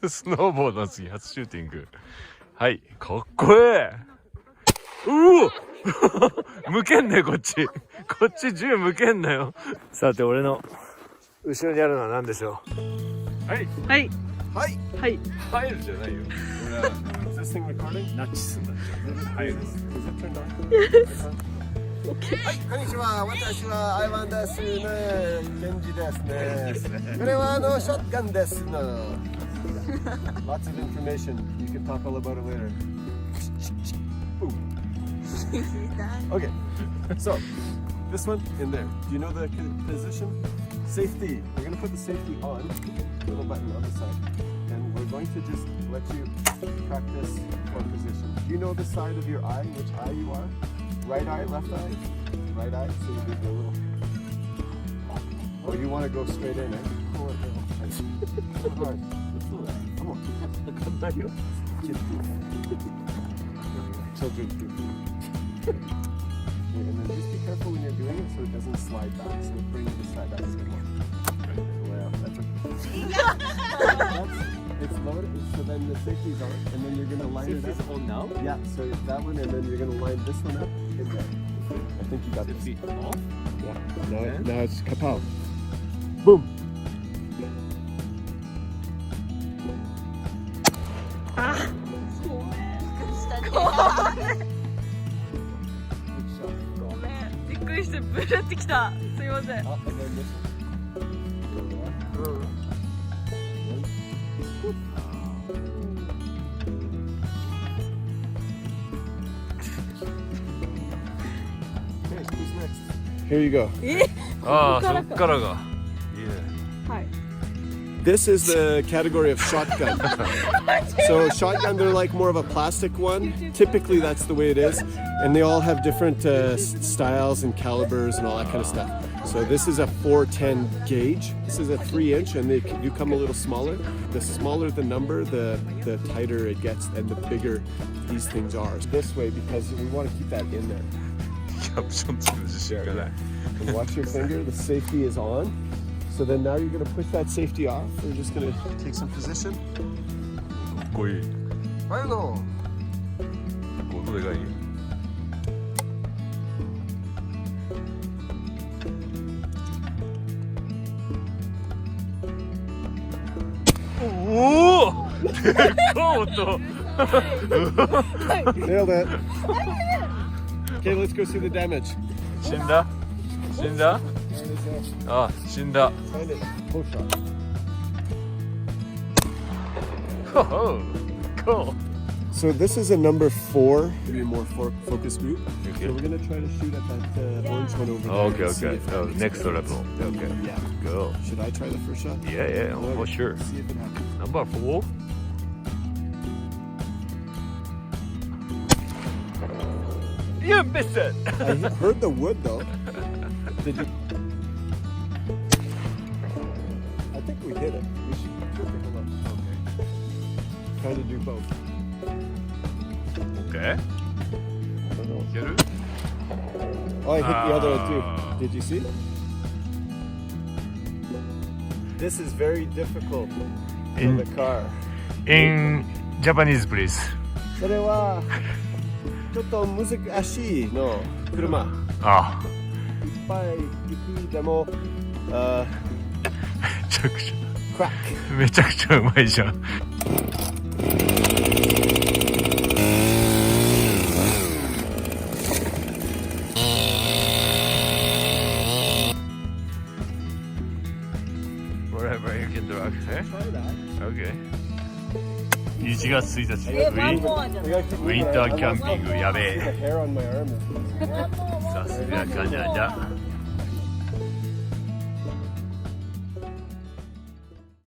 スノーボードの次初シューティング。はい、かっこええ。うお向けんなよこっち。こっち銃向けんなよ。さて俺の後ろにあるのは何でしょう。はいはいはいはい入るじゃないよ。俺は Is this thing recording? ナチスになっちゃう。入る。はい、こんにちは。私はアイワンですね。ケンジですね。これはショットガンですね。Lots of information. You can talk all about it later. Boom. Okay. So, this one in there. Do you know the position? Safety. We're going to put the safety on. Little button on the side. And we're going to just let you practice one position. Do you know the side of your eye? Which eye you are? Right eye, left eye? Right eye. So you do the little. Oh, you want to go straight in, eh? Pull it in. Hard. Come on. Children do. And then just be careful when you're doing it so it doesn't slide back. So bring it to slide back. Well, that's okay. It's loaded, so then the safety's on, and then you're going to line it up. Safety's on now? Yeah, so that one, and then you're going to line this one up in there. I think you got this. Safety off? Yeah. Now it's kapow. Boom. Ah. ごめん、びっくりしてブルってきた。すいません。Here you go. ああ、そっからが。はい。This is the category of shotgun. So shotgun, they're like more of a plastic one. Typically that's the way it is. And they all have different styles and calibers and all that kind of stuff. So this is a 410 gauge. This is a 3-inch and they do come a little smaller. The smaller the number, the tighter it gets and the bigger these things are. This way because we want to keep that in there. キャプション作る自信がない。And watch your finger, the safety is on. So then now you're going to push that safety off. We're just going to take some position. かっこいい。はいの。音でかい。おお。でかい音。Nailed it. Okay, let's go see the damage. 死んだ？死んだ？あ、死んだ。Find it. Push shot. Oh, cool. So this is a number 4, maybe more focus group. Okay. So we're gonna try to shoot at that orange one over there. Okay, and see okay. if it Oh, works. next level. Okay. Yeah. Go. Should I try the first shot? Yeah, yeah, for sure. See if it happens. Number 4. You missed it. I heard the wood though. Did you? I think we hit it. We should go take a look. Okay. Try to do both. Okay. I don't know. いける？ Oh, I hit the other one too. Did you see? This is very difficult in the car. In Japanese, please. それはちょっと難しいの車。あ、いっぱい行くでも、めちゃくちクラッゃ、めちゃくちゃうまいじゃん。Wherever you can drive. Okay. 1月1日、ウィンターキャンピングやべえ。さすがカナダ。